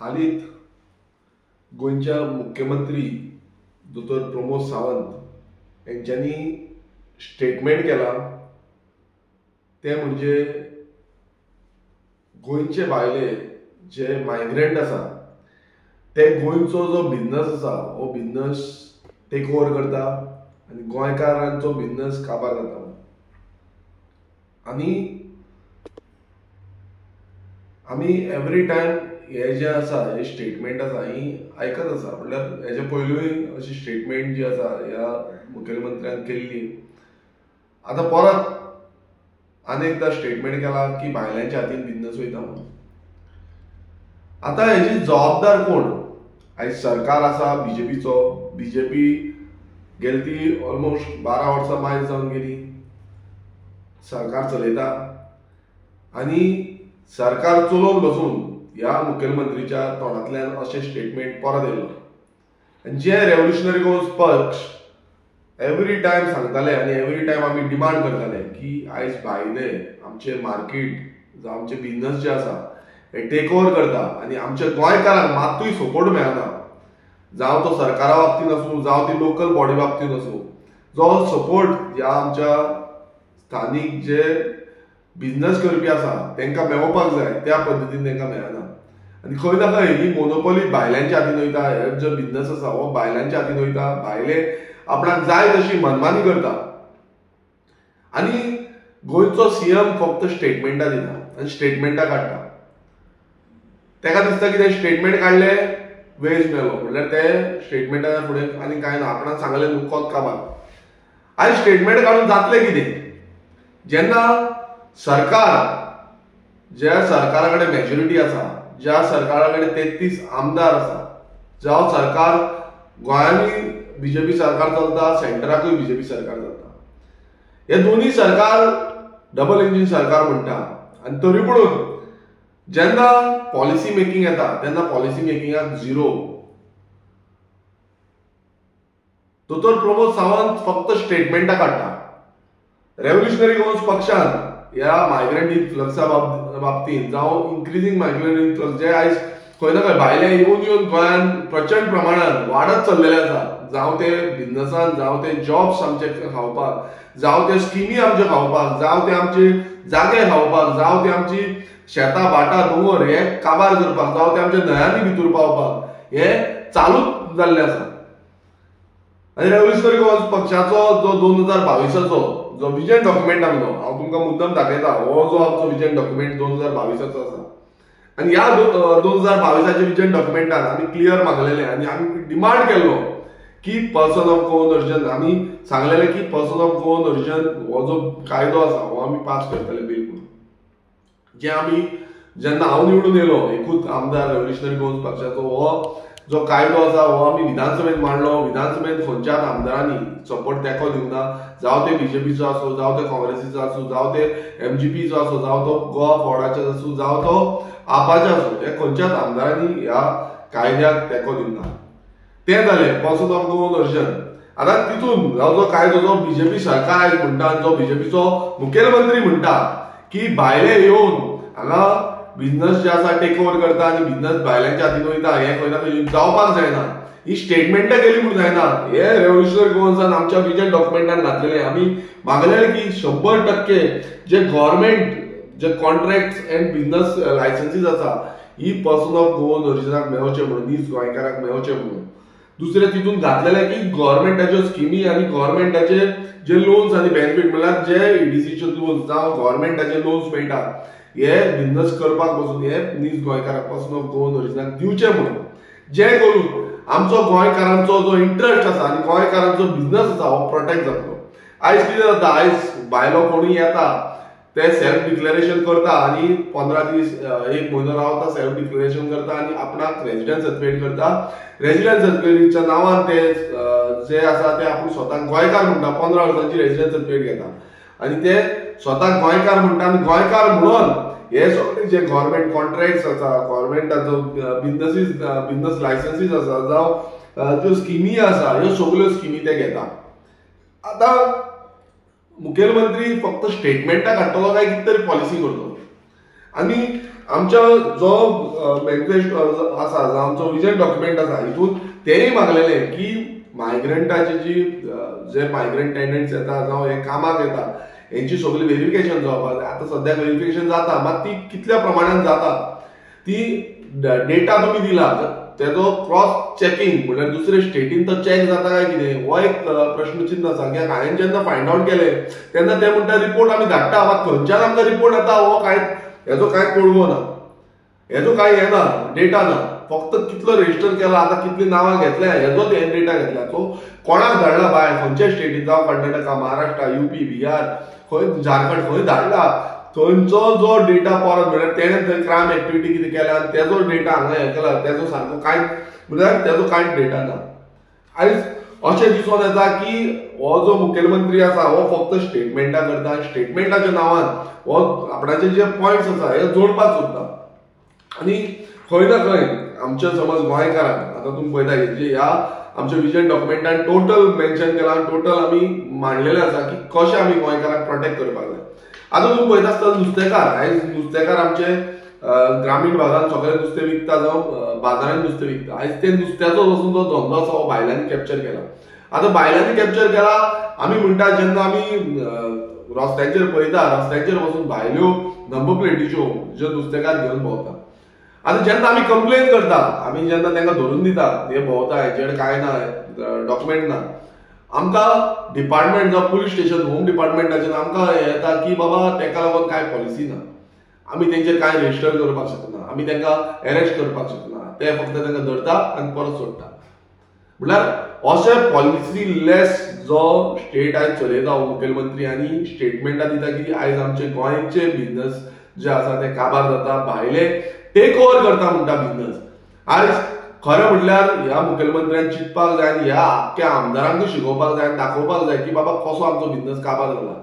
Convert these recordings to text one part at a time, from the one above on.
हालींच गोंयच्या मुख्यमंत्री दोतोर प्रमोद सावंत यांच्यांनी स्टेटमेंट केला ते म्हणजे गोंयचे भायले जे मायग्रंट आसा ते गोंयचो जो बिझनस आसा हो बिझनस टेक ओवर करता आनी गोंयकारांचो बिझनस काबार जाता आनी आमी एवरी टायम हे जे आसा हे स्टेटमेंट आसा ही आयकत आसा म्हणल्यार हेजे पयलूय अशी स्टेटमेंट जी आसा ह्या मुखेलमंत्र्यान केल्ली आतां परत आनी एकदा स्टेटमेंट केला की भायल्यांच्या हातीन बिझनस वयता म्हणून आतां हेजी जबाबदार कोण आयज सरकार आसा बीजेपी गेली ती ऑलमोस्ट 12 वर्सां मायज जावन गेली सरकार चलयता आनी सरकार चलोवन बसून ह्या मुखेलमंत्रीच्या तोंडांतल्यान अशें स्टेटमेंट परत येयलो आनी जे रेव्होल्युशनरी गोंस पक्ष एवरी टायम सांगताले आनी एवरी टायम आमी डिमांड करताले की आयज भायले आमचे मार्केट जावं आमचे बिझनस जे आसा हे टेक ओवर करता आनी आमच्या गोंयकारांक मात्तूय सपोर्ट मेळना जावं तो सरकारा बाबतींत आसूं जावं ती लोकल बॉडी बाबतींत आसूं जो सपोर्ट ह्या आमच्या स्थानीक जे बिझनस करपी आसा तांकां मेळोवपाक जाय त्या पद्दतीन तांकां मेळना आनी खंय ना खंय ही मोनोपोली भायल्यांच्या हातीन वयता हे जो बिझनस आसा हो भायल्यांच्या हातीन वयता भायले आपणाक जाय तशी मनमानी करता आनी गोंयचो सीएम फक्त स्टेटमेंटां दिता आनी स्टेटमेंटां काडटा ताका दिसता की ते स्टेटमेंट काडले वेज मेलो म्हणल्यार ते स्टेटमेंटा फुडें आनी कांय ना आपणाक सांगलें न्हू कोत काबार आयज स्टेटमेंट काडून जातलें कितें जेन्ना सरकार ज्या सरकारा कडेन मेजॉरिटी आसा ज्या सरकारा कडेन 33 आमदार आसा जावं सरकार गोंयांनी बीजेपी सरकार चलता सेंटराकूय बीजेपी सरकार चलता हे दोन्ही सरकार डबल इंजीन सरकार म्हणटा आनी तरी पूण जेन्ना पॉलिसी मेकिंग येता तेन्ना पॉलिसी मेकिंगाक झिरो दोतोर प्रमोद सावंत फक्त स्टेटमेंटां काडटा रेव्होल्युशनरी गोंस पक्षान ह्या मायग्रंट इन्फ्लक्सा बाबतींत जावं इन्क्रिजींग मायग्रंट इन्फ्लक्स जे आयज खंय ना खंय भायले येवन गोंयांत प्रचंड प्रमाणात वाडत चल्लेले आसा जावं ते बिझनसान जावं ते जॉब्स आमचे खावपाक जावं ते स्किमी आमचे खावपाक जावं ते आमचे जागे खावपाक जावं ते आमची शेतां भाटां दोंगर हे काबार करपाक जावं ते आमच्या न्हंयांनी भितर पावपाक हे चालूच जाल्ले आसा आनी रेव्होल्युशनरी गोंस पक्षाचो जो 2022चो जो विजन डॉक्युमेंट आमचो हांव तुमकां मुद्दम दाखयता हो जो आमचो विजन डॉक्युमेंट 2022चो आसा आनी ह्या 2022च्या विजन डॉक्युमेंटान आमी क्लियर मागलेले आनी आमी डिमांड केल्लो की पर्सन ऑफ गोवन ओरिजिन आमी सांगलेले की पर्सन ऑफ गोवन ओरिजिन हो जो कायदो आसा हो आमी पास करतले बिल म्हणून जे आमी जेन्ना हांव निवडून येयलो एकूच आमदार रेव्होल्युशनरी गोंस पक्षाचो हो जो कायदो आसा हो आमी विधानसभेत मांडलो विधानसभेत खंयच्याच आमदारांनी सपोर्ट तेको दिवंक ना जावं ते बीजेपीचो आसूं जावं ते काँग्रेसीचो आसूं जावं ते एमजीपीचो आसूं जावं तो गोवा फॉर्डाचो आसूं जावं तो आपाचो आसूं हे खंयच्याच आमदारांनी ह्या कायद्याक तेको दिवंक ना ते जालें पर्सन ऑफ गोवन ओरिजिन आतां तितून हो जो कायदो जो बीजेपी सरकार आयज म्हणटा आनी जो बीजेपीचो मुखेलमंत्री म्हणटा की भायले येवन हांगा बिझनस जे आसा टेक ओवर करता आनी बिझनस भायल्यांच्या हातीन वयता हे खंय ना खंय जावपाक जायना ही स्टेटमेंटां केली म्हूण जायना हे रेव्होल्युशनरी गोवन्सान आमच्या विजन डॉक्युमेंटान घातलेले आमी मागलेले की 100% जे गव्हर्नमेंट जे कॉन्ट्रॅक्ट्स एंड बिझनस लायसन्सीस आसा ही पर्सन ऑफ गोवन ओरिजिनाक मेळचे म्हणून हीच गोंयकाराक मेळचे म्हणून दुसरे तितून घातलेले की गव्हर्नमेंटाच्यो स्किमी आनी गव्हर्नमेंटाचे जे लोन्स आनी बेनिफीट म्हणल्यार जे ईडीसीचे लोन्स जावं गव्हर्नमेंटाचे लोन्स मेळटा हे बिझनस करपाक बसून हे नीज गोंयकाराक पर्सन ऑफ गोवन ओरिजिनाक दिवचे म्हणून जे करून आमचो गोंयकारांचो जो इंट्रस्ट आसा आनी गोंयकारांचो बिझनस आसा हो प्रोटेक्ट जातलो आयज कितें जाता आयज भायलो कोणूय येता ते सेल्फ डिक्लेरेशन करता आनी 15 दीस 1 म्हयनो रावता सेल्फ डिक्लेरेशन करता आनी आपणाक रेजिडेंस सर्टिफिकेट करता रेजिडेंस सर्टिफिकेटच्या नांवान ते जे आसा ते आपूण स्वताक गोंयकार म्हणटा 15 वर्सांची रेजिडेंस सर्टिफिकेट घेता आनी ते स्वताक गोंयकार म्हणटा आनी गोंयकार म्हणून हे सगळे जे गव्हर्नमेंट कॉन्ट्रॅक्ट्स आसा गव्हर्नमेंटाचो बिझनस लायसन्सीस आसा जावं ज्यो स्किमी आसा ह्यो सगळ्यो स्किमी ते घेता आतां मुखेलमंत्री फक्त स्टेटमेंटां काडटलो काय कितें तरी पॉलिसी करतलो आनी आमच्या जो मॅनिफेस्टो आसा जो आमचो विजन डॉक्युमेंट आसा हितून तेय मागलेले की मायग्रंटाची जे मायग्रंट टेनंट्स येता जावं हे कामाक येता यांची सगळी व्हेरिफिकेशन जावपाक जाय. आतां सद्याक व्हेरिफिकेशन जाता, मात ती कितल्या प्रमाणात जाता ती डेटा तुम्ही दिला तेजो क्रॉस चेकिंग म्हणजे दुसरे स्टेटीन तो चेक जाता काय कितें हो एक प्रश्नचिन्ह आसा. कित्याक हांवें जेन्ना फायंड आउट केले तेन्ना ते म्हणटा रिपोर्ट आमी धाडटा, मात खंयच्यान आमकां रिपोर्ट येता हो काय हेजो कांय कळगो ना, हेजो कांय हे ना, डेटा ना. फक्त कितलो रजिस्टर केला, आतां कितली नांवां घेतल्या हेजोच हे डेटा घेतल्या. सो कोणाक धाडला भायर, खंयच्या स्टेटीन जावं कर्नाटका, महाराष्ट्र, UP, बिहार, खंय झारखंड खंय धाडला, थंयचो जो डेटा परत म्हणजे तेणें थंय क्रायम एक्टिविटी कितें केल्या आनी तेजो डेटा हांगा हे केला तेजो सारको कांय म्हळ्यार तेजो कांयच डेटा ना. आयज अशें दिसून येता की हो जो मुखेलमंत्री आसा हो फक्त स्टेटमेंटां करता, स्टेटमेंटाच्या नांवान हो आपणाचे जे पॉयंट्स आसा हे जोडपाक सोदता. आनी खंय ना खंय आमच्या समज गोंयकारांक आतां तुमी पळयता जे ह्या आमच्या विजन डॉक्युमेंटान टोटल मेन्शन केला, टोटल आमी मांडलेलें आसा की कशें आमी गोंयकारांक प्रोटेक्ट करपाक जाय. आतां तुम्ही पळयता आसतना नुस्तेकार, आयज नुस्तेकार आमचे ग्रामीण भागात सगळे नुस्तें विकता जावं बाजारांत नुस्तें विकता. आयज ते नुस्त्याचो वचून जो धंदो आसा हो बायलांनी कॅप्चर केला. आतां बायलांनी कॅप्चर केला आमी म्हणटा जेन्ना आमी रस्त्याचेर पळयता, रस्त्याचेर वचून भायल्यो नंबर प्लेटीच्यो ज्यो नुस्तेकार घेवन भोंवता. आतां जेन्ना आमी कंप्लेन करता, आमी जेन्ना तांकां धरून दिता हे भोंवता हेचेर कांय ना, डॉक्युमेंट ना, आमकां डिपार्टमेंट जावं पुलीस स्टेशन होम डिपार्टमेंटाच्यान आमकां येता की बाबा ताका लागून कांय पॉलिसी ना, आमी तेंचेर कांय रजिस्टर करपाक शकना, आमी तांकां अरेस्ट करपाक शकना, ते फक्त तांकां धरता आनी परत सोडटा. म्हळ्यार अशें पॉलिसी लेस जो स्टेट आयज चलयता हो मुखेलमंत्री आनी स्टेटमेंटां दिता की आयज आमचे गोंयचे बिझनस जे आसा ते काबार जाता, भायले टेक ओव्हर करता म्हणटा बिझनस. आयज खरें म्हटल्यार ह्या मुखेलमंत्र्यान चिंतपाक जाय आनी ह्या आख्ख्या आमदारांकूय शिकोवपाक जाय, दाखोवपाक जाय की बाबा कसो आमचो बिझनस काबार जाला.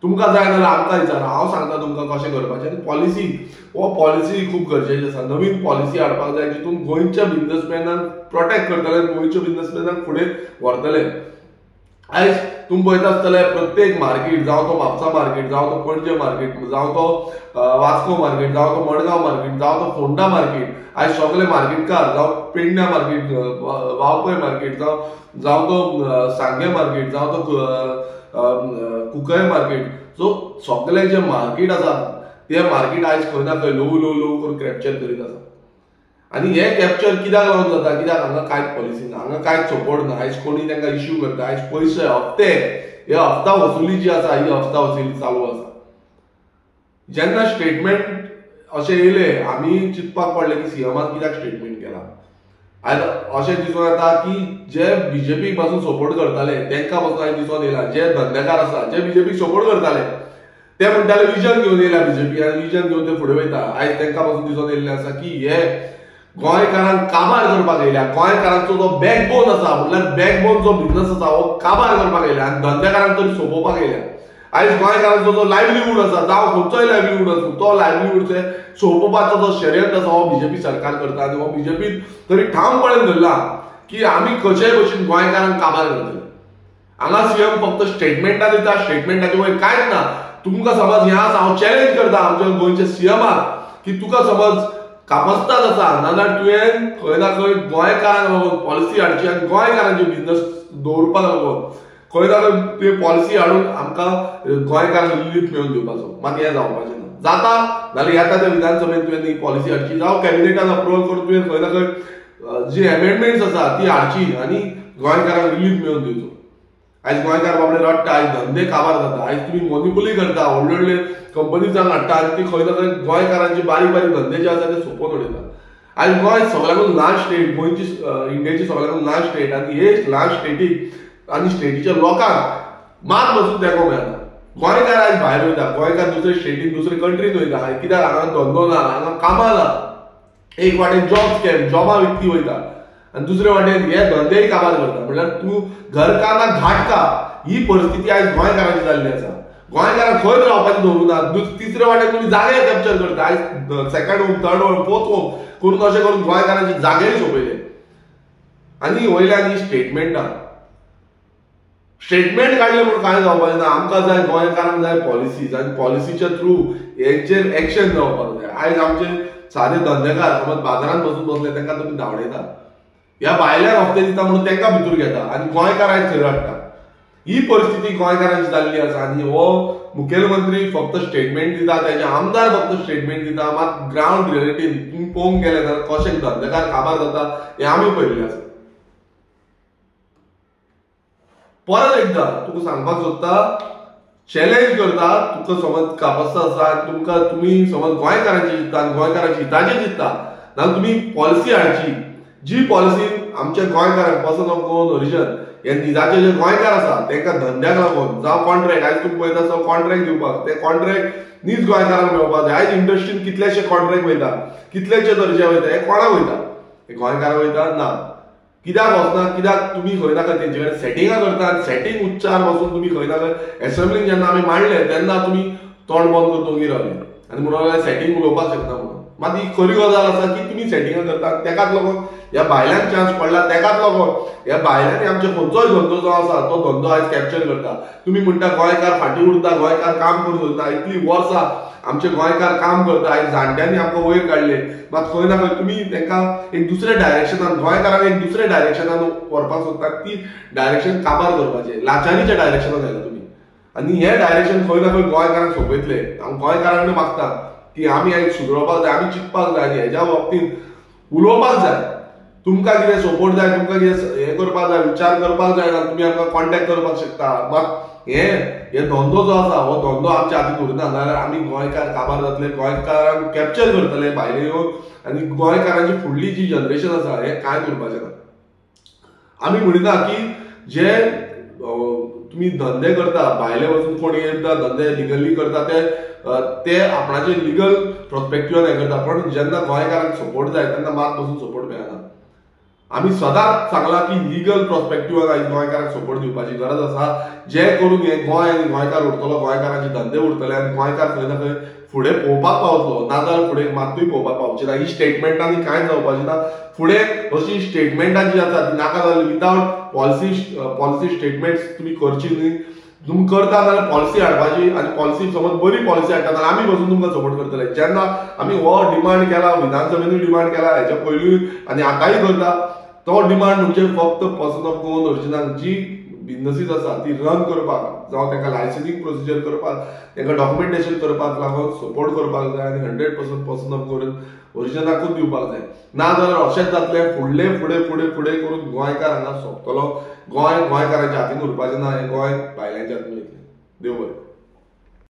तुमकां जाय जाल्यार आमकां विचारा, हांव सांगता तुमकां कशें करपाचें. आनी पॉलिसी हो पॉलिसी खूब गरजेची आसा. नवीन पॉलिसी हाडपाक जाय जितून गोंयच्या बिझनसमॅनांक प्रोटेक्ट करतले, गोंयच्या बिझनसमॅनांक फुडें व्हरतले. आयज तुम्ही पळयता आसतले प्रत्येक मार्केट, जावं तो म्हापसा मार्केट, जावं तो पणजे मार्केट, जावं तो वास्को मार्केट, जावं तो मडगांव मार्केट, जावं तो फोंडा मार्केट, आयज सगळे मार्केटकार, जावं पेडण्या मार्केट, वाळपय मार्केट, जावं तो सांगे मार्केट, जावं तो कुंकळे मार्केट, सो सगळे जे मार्केट आसा ते मार्केट आयज खंय ना खंय ल्हव ल्हव करून कॅप्चर करीत आसा. आनी हे कॅप्चर कित्याक लागून जाता, कित्याक हांगा कांयच पॉलिसी ना, हांगा कांयच सपोर्ट ना. आयज कोणी तांकां इश्यू करता, आयज पयशे हप्ते, हे हप्ता वसुली जी आसा ही हप्ता वसुली चालू आसा. जेन्ना स्टेटमेंट अशें येयले आमी चिंतपाक पडले की सीएमान कित्याक स्टेटमेंट केला. आयज अशें दिसून येता की जे बीजेपीक पासून सपोर्ट करताले तांकां पासून आयज दिसून येयला जे धंदेकार आसा जे बीजेपीक सपोर्ट करताले ते म्हणटाले विजन घेवन येयला बीजेपी आनी विजन घेवन ते फुडें वयता. आयज तांकां पासून दिसून येयल्लें आसा की हे गोंयकारांक काबार करपाक येयल्या, गोंयकारांचो जो बॅकबोन आसा म्हटल्यार बॅकबोन जो बिझनस आसा हो काबार करपाक येयल्या आनी धंदेकारांक तरी सोंपोवपाक येयल्या. आयज गोंयकारांचो जो लायव्हलीहूड आसा जावं खंयचोय लायव्हलीहूड आसा तो लायव्हलीहूड सोंपोवपाचो जो षडयंत्र आसा हो बीजेपी सरकार करता आनी हो बीजेपी तरी ठामपणान धरला की आमी कशेय भशेन गोंयकारांक काबार करतले. हांगा सीएम फक्त स्टेटमेंटां दिता, स्टेटमेंटाचे वयर कांयच ना. तुमकां समज हें आसा, हांव चॅलेंज करता आमच्या गोंयच्या सीएमाक की तुका समज कापस्ताद आसा नाल्यार तुवें खंय ना खंय गोंयकारांक लागून पॉलिसी हाडची आनी गोंयकारांचे बिझनस दवरपाक लागून खंय ना खंय तुवें पॉलिसी हाडून आमकां गोंयकारांक रिलीफ मेळून दिवपाचो. मात हें जावपाचें ना. जाता जाल्यार येता त्या विधानसभेन तुवें ही पॉलिसी हाडची, जावं कॅबिनेटान अप्रुवल करून तुवें खंय ना खंय जी एमेंडमेंट्स आसा ती हाडची आनी गोंयकारांक रिलीफ मेळून दिवचो. आयज गोंयकार बाबडे रडटा, आयज धंदे काबार जाता, आयज तुमी मोनिपोली करता, व्हडले व्हडले कंपनीजांक हाडटा आनी ती खंय ना खंय गोंयकारांचे बारीक बारीक धंदे जे आसा ते सोंपोवन उडयता. आयज गोंय सगळ्यांकून ल्हान स्टेट, गोंयची इंडियेची सगळ्यांकून ल्हान स्टेट आनी हे ल्हान स्टेटीक आनी स्टेटीच्या लोकांक मात वचून तेंको मेळना. गोंयकार आयज भायर वयता, गोंयकार दुसरे स्टेटीन दुसरे कंट्रीन वयता, कित्याक हांगा धंदो ना, हांगा कामां ना. एक वाटेन जॉब स्कॅम, जॉबां विकती वयता आनी दुसरे वाटेन हे धंदेय काबार करता. म्हटल्यार तूं घर का ना घाट का ही परिस्थिती आयज गोंयकारांची जाल्ली आसा. गोंयकारांक खंयच रावपाचें दवरूना. तिसरे वाटेन तुमी जागे कॅप्चर करता. आयज second home, third home, fourth home करून अशें करून गोंयकारांचे जागेय सोंपयले. आनी वयल्यान ही स्टेटमेंटां स्टेटमेंट काढले म्हणून काय जावपाचें ना. आमकां जाय गोंयकारांक जाय पॉलिसीज आनी पॉलिसीच्या थ्रू हेचेर एक्शन जावपाक जाय. आयज आमचे सादे धंदेकार समज बाजारांत बसून बसले तांकां तुमी धांवडयता, ह्या भायल्या हप्ते दिता म्हणून तांकां भितूर घेता आनी गोंयकार आयज थंय हाडटा. ही परिस्थिती गोंयकारांची जाल्ली आसा. आनी हो मुखेलमंत्री फक्त स्टेटमेंट दिता, तेजे आमदार फक्त स्टेटमेंट दिता, मात ग्राउंड रियलिटीन तुमी पळोवंक गेले जाल्यार कशे धंदेकार काबार जाता हे आमी पळयल्लें आसा. परत एकदा तुका सांगपाक सोदता, चॅलेंज करता, तुका समज कापास्ता आसा तुमकां तुमी समज गोंयकारांची चिंतता आनी गोंयकारांच्या हिताचें चिंतता जाल्यार तुमी पॉलिसी हाडची, जी पॉलिसीन आमच्या गोंयकारांक पर्सन ऑफ गोवन ओरिजिन हे निजाचे जे गोंयकार आसा तांकां धंद्याक लागून जावं कॉन्ट्रॅक्ट, आयज तुमी पळयता सो कॉन्ट्रॅक्ट दिवपाक, ते कॉन्ट्रॅक्ट नीज गोंयकारांक मेळपाक जाय. आयज इंडस्ट्रीन कितलेशे कॉन्ट्रॅक्ट वयता, कितलेशे दर्जे वयता, हे कोणाक वयता, हे गोंयकारांक वयता ना. कित्याक वचना, कित्याक तुमी खंय ना खंय तेंचे कडेन सेटिंगां करता आनी सेटिंग उच्चार वचून तुमी खंय ना खंय एसेंब्लीन जेन्ना आमी मांडले तेन्ना तुमी तोंड बंद करून दोगी रावले आनी म्हणून सेटिंग उलोवपाक शकता म्हणून. मात ही खरी गजाल आसा की तुमी सेटिंगां करता, तेकाच लागून ह्या भायल्यांक चान्स पडला, तेकाच लागून ह्या भायल्यांनी आमचे खंयचोय धंदो जो आसा तो धंदो आयज कॅप्चर करता. तुमी म्हणटा गोंयकार फाटीं उरता, गोंयकार काम करून सोदता, इतली वर्सां आमचे गोंयकार काम करता, आयज जाणट्यांनी आमकां वयर काडले, मात खंय ना खंय तुमी तांकां एक दुसऱ्या डायरेक्शनान, गोंयकारांक एक दुसऱ्या डायरेक्शनान व्हरपाक सोदतात, ती डायरेक्शन काबार करपाचें, लाचारीच्या डायरेक्शनान आयला तुमी. आनी हें डायरेक्शन खंय ना खंय गोंयकारांक सोंपयतले. हांव गोंयकारांक मागता की आमी आयज सुदरवपाक जाय, आमी चिंतपाक जाय आनी हेज्या बाबतींत उलोवपाक जाय. तुमकां कितें सपोर्ट जाय, तुमकां कितें हें करपाक जाय, विचार करपाक जाय जाल्यार तुमी आमकां कॉन्टॅक्ट करपाक शकता. मात हे धंदो जो आसा हो धंदो आमच्या हातीन उरना, जाल्यार आमी गोंयकार काबार जातले, गोंयकारांक कॅप्चर करतले भायले येवन आनी गोंयकारांची फुडली जी जनरेशन आसा हें कांय करपाचें ना. आमी म्हणटा की जे तुमी धंदे करता, भायले वचून कोण येता धंदे लिगली करता ते आपणाचे लिगल पर्सपेक्टिवान हें करता, पण जेन्ना गोंयकारांक सपोर्ट जाय तेन्ना मात बसून सपोर्ट मेळना. आमी सदांच सांगला की लिगल पर्सपेक्टिवान आयज गोंयकारांक सपोर्ट दिवपाची गरज आसा, जे करून हे गोंय आनी गोंयकार उरतलो, गोंयकारांचे धंदे उरतले आनी गोंयकार खंय ना खंय फुडें पळोवपाक पावतलो, नाजाल्यार फुडें मात्तूय पळोवपाक पावचे ना. ही स्टेटमेंटांनी कांय जावपाचें ना. फुडें अशी स्टेटमेंटां जी आसा ती नाका जाल्यार विदावट पॉलिसी स्टेटमेंट्स तुमी करची न्ही. तुमी करता जाल्यार पॉलिसी हाडपाची आनी पॉलिसी समज बरी पॉलिसी हाडटा जाल्यार आमी बसून तुमकां सपोर्ट करतले. जेन्ना आमी हो डिमांड केला, विधानसभेनूय डिमांड केला, हेच्या पयलीं आनी आतांय करता, तो डिमांड म्हणजे फक्त पर्सन ऑफ गोवन ओरिजिनाक जी बिजनसीस आसा ती रन करपाक, जावं तांकां लायसन्सींग प्रोसिजर करपाक, तांकां डॉक्युमेंटेशन करपाक लागून सपोर्ट करपाक जाय आनी 100% पर्सन ऑफ गोवन ओरिजिनाकूच दिवपाक जाय. ना जाल्यार अशेंच जातलें फुडलें फुडें फुडें फुडें करून गोंयकार हांगा सोंपतलो. गोंय गोंयकारांच्या हातीन उरपाचें ना, हें गोंय भायल्यांच्या हातीन वयतलें. देव बरें.